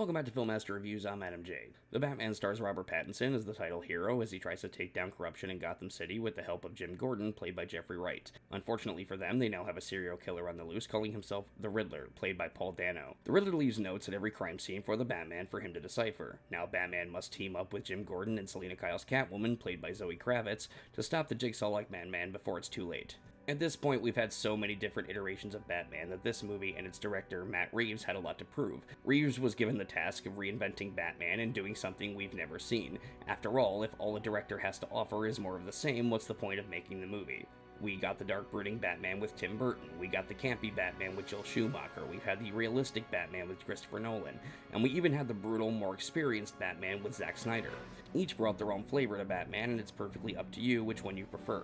Welcome back to Filmmaster Reviews. I'm Adam J. The Batman stars Robert Pattinson as the title hero as he tries to take down corruption in Gotham City with the help of Jim Gordon, played by Jeffrey Wright. Unfortunately for them, they now have a serial killer on the loose calling himself the Riddler, played by Paul Dano. The Riddler leaves notes at every crime scene for the Batman for him to decipher. Now Batman must team up with Jim Gordon and Selina Kyle's Catwoman, played by Zoe Kravitz, to stop the Jigsaw-like Madman before it's too late. At this point, we've had so many different iterations of Batman that this movie and its director, Matt Reeves, had a lot to prove. Reeves was given the task of reinventing Batman and doing something we've never seen. After all, if all a director has to offer is more of the same, what's the point of making the movie? We got the dark brooding Batman with Tim Burton, we got the campy Batman with Joel Schumacher, we've had the realistic Batman with Christopher Nolan, and we even had the brutal, more experienced Batman with Zack Snyder. Each brought their own flavor to Batman, and it's perfectly up to you which one you prefer.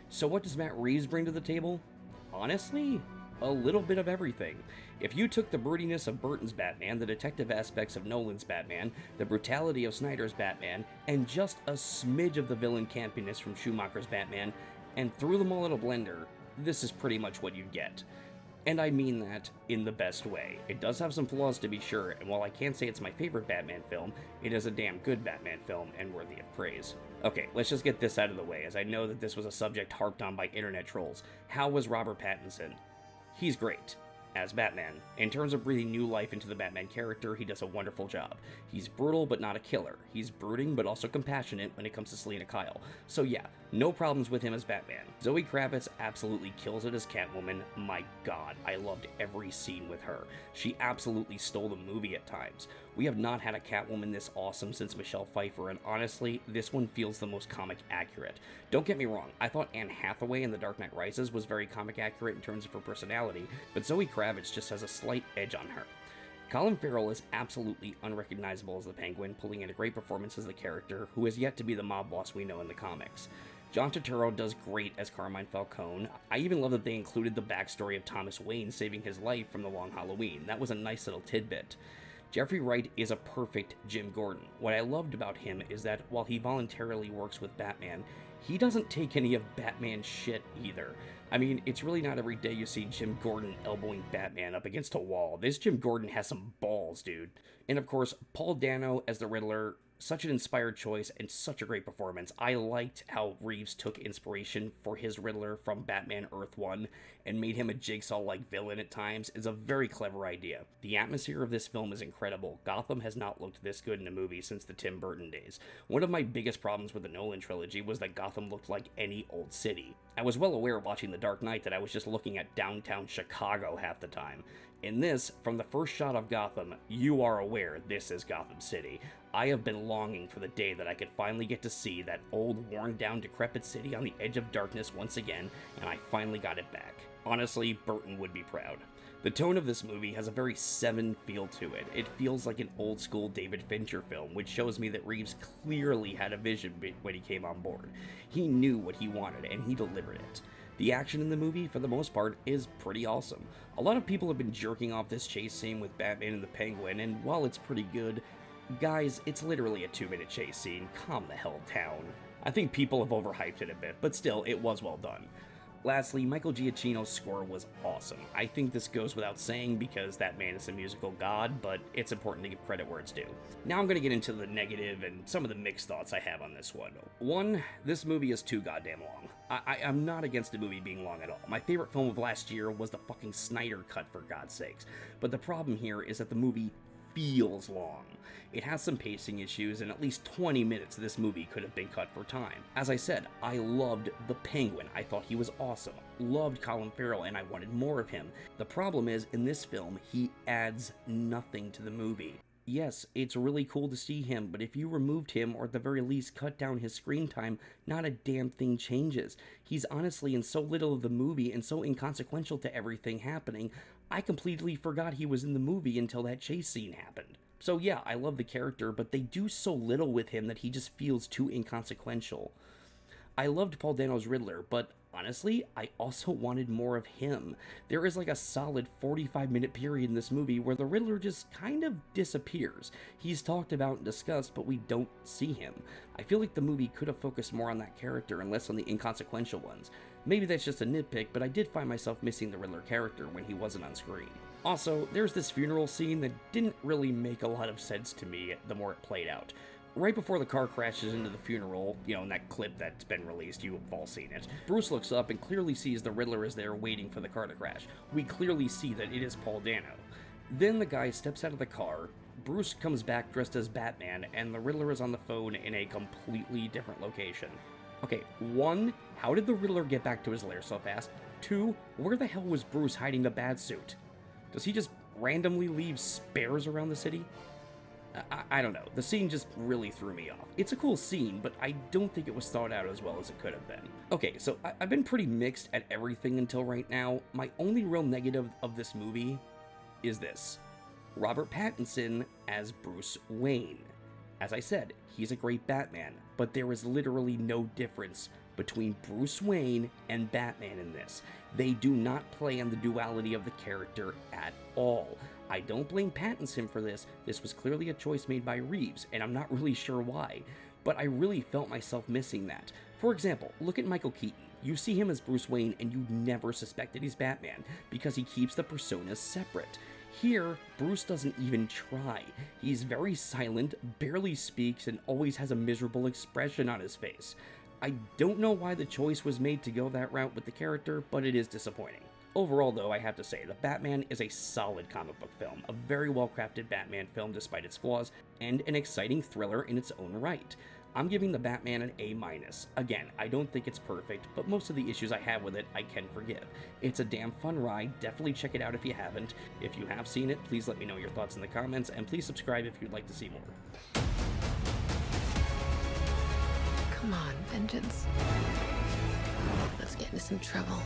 So what does Matt Reeves bring to the table? Honestly, a little bit of everything. If you took the broodiness of Burton's Batman, the detective aspects of Nolan's Batman, the brutality of Snyder's Batman, and just a smidge of the villain campiness from Schumacher's Batman, and threw them all in a blender, this is pretty much what you get. And I mean that in the best way. It does have some flaws to be sure, and while I can't say it's my favorite Batman film, it is a damn good Batman film and worthy of praise. Okay, let's just get this out of the way, as I know that this was a subject harped on by internet trolls. How was Robert Pattinson? He's great. As Batman. In terms of breathing new life into the Batman character, he does a wonderful job. He's brutal but not a killer. He's brooding but also compassionate when it comes to Selina Kyle. So yeah, no problems with him as Batman. Zoe Kravitz absolutely kills it as Catwoman. My god, I loved every scene with her. She absolutely stole the movie at times. We have not had a Catwoman this awesome since Michelle Pfeiffer, and honestly, this one feels the most comic accurate. Don't get me wrong, I thought Anne Hathaway in The Dark Knight Rises was very comic accurate in terms of her personality, but Zoe Kravitz just has a slight edge on her. Colin Farrell is absolutely unrecognizable as the Penguin, pulling in a great performance as the character, who is yet to be the mob boss we know in the comics. John Turturro does great as Carmine Falcone. I even love that they included the backstory of Thomas Wayne saving his life from the Long Halloween. That was a nice little tidbit. Jeffrey Wright is a perfect Jim Gordon. What I loved about him is that while he voluntarily works with Batman, he doesn't take any of Batman's shit either. I mean, it's really not every day you see Jim Gordon elbowing Batman up against a wall. This Jim Gordon has some balls, dude. And of course, Paul Dano as the Riddler, such an inspired choice and such a great performance. I liked how Reeves took inspiration for his Riddler from Batman Earth 1 and made him a Jigsaw-like villain at times. It's a very clever idea. The atmosphere of this film is incredible. Gotham has not looked this good in a movie since the Tim Burton days. One of my biggest problems with the Nolan trilogy was that Gotham looked like any old city. I was well aware watching The Dark Knight that I was just looking at downtown Chicago half the time. In this, from the first shot of Gotham, you are aware this is Gotham City. I have been longing for the day that I could finally get to see that old, worn-down, decrepit city on the edge of darkness once again, and I finally got it back. Honestly, Burton would be proud. The tone of this movie has a very Seven feel to it. It feels like an old-school David Fincher film, which shows me that Reeves clearly had a vision when he came on board. He knew what he wanted, and he delivered it. The action in the movie, for the most part, is pretty awesome. A lot of people have been jerking off this chase scene with Batman and the Penguin, and while it's pretty good, guys, it's literally a 2-minute chase scene. Calm the hell down. I think people have overhyped it a bit, but still, it was well done. Lastly, Michael Giacchino's score was awesome. I think this goes without saying because that man is a musical god, but it's important to give credit where it's due. Now I'm going to get into the negative and some of the mixed thoughts I have on this one. One, this movie is too goddamn long. I'm not against the movie being long at all. My favorite film of last year was the fucking Snyder Cut, for God's sakes. But the problem here is that the movie feels long. It has some pacing issues, and at least 20 minutes of this movie could have been cut for time. As I said, I loved the Penguin. I thought he was awesome. Loved Colin Farrell, and I wanted more of him. The problem is, in this film, he adds nothing to the movie. Yes, it's really cool to see him, but if you removed him, or at the very least cut down his screen time, not a damn thing changes. He's honestly in so little of the movie and so inconsequential to everything happening, I completely forgot he was in the movie until that chase scene happened. So yeah, I love the character, but they do so little with him that he just feels too inconsequential. I loved Paul Dano's Riddler, but honestly, I also wanted more of him. There is like a solid 45-minute period in this movie where the Riddler just kind of disappears. He's talked about and discussed, but we don't see him. I feel like the movie could have focused more on that character and less on the inconsequential ones. Maybe that's just a nitpick, but I did find myself missing the Riddler character when he wasn't on screen. Also, there's this funeral scene that didn't really make a lot of sense to me the more it played out. Right before the car crashes into the funeral, in that clip that's been released, you've all seen it, Bruce looks up and clearly sees the Riddler is there waiting for the car to crash. We clearly see that it is Paul Dano. Then the guy steps out of the car, Bruce comes back dressed as Batman, and the Riddler is on the phone in a completely different location. Okay, 1, how did the Riddler get back to his lair so fast? 2, where the hell was Bruce hiding the bat suit? Does he just randomly leave spares around the city? I don't know. The scene just really threw me off. It's a cool scene, but I don't think it was thought out as well as it could have been. Okay, so I've been pretty mixed at everything until right now. My only real negative of this movie is this. Robert Pattinson as Bruce Wayne. As I said, he's a great Batman, but there is literally no difference between Bruce Wayne and Batman in this. They do not play on the duality of the character at all. I don't blame Pattinson for this. This was clearly a choice made by Reeves, and I'm not really sure why, but I really felt myself missing that. For example, look at Michael Keaton. You see him as Bruce Wayne and you never suspected he's Batman because he keeps the personas separate. Here, Bruce doesn't even try. He's very silent, barely speaks, and always has a miserable expression on his face. I don't know why the choice was made to go that route with the character, but it is disappointing. Overall, though, I have to say, The Batman is a solid comic book film, a very well-crafted Batman film despite its flaws, and an exciting thriller in its own right. I'm giving The Batman an A-. Again, I don't think it's perfect, but most of the issues I have with it, I can forgive. It's a damn fun ride, definitely check it out if you haven't. If you have seen it, please let me know your thoughts in the comments, and please subscribe if you'd like to see more. Come on, Vengeance. Let's get into some trouble.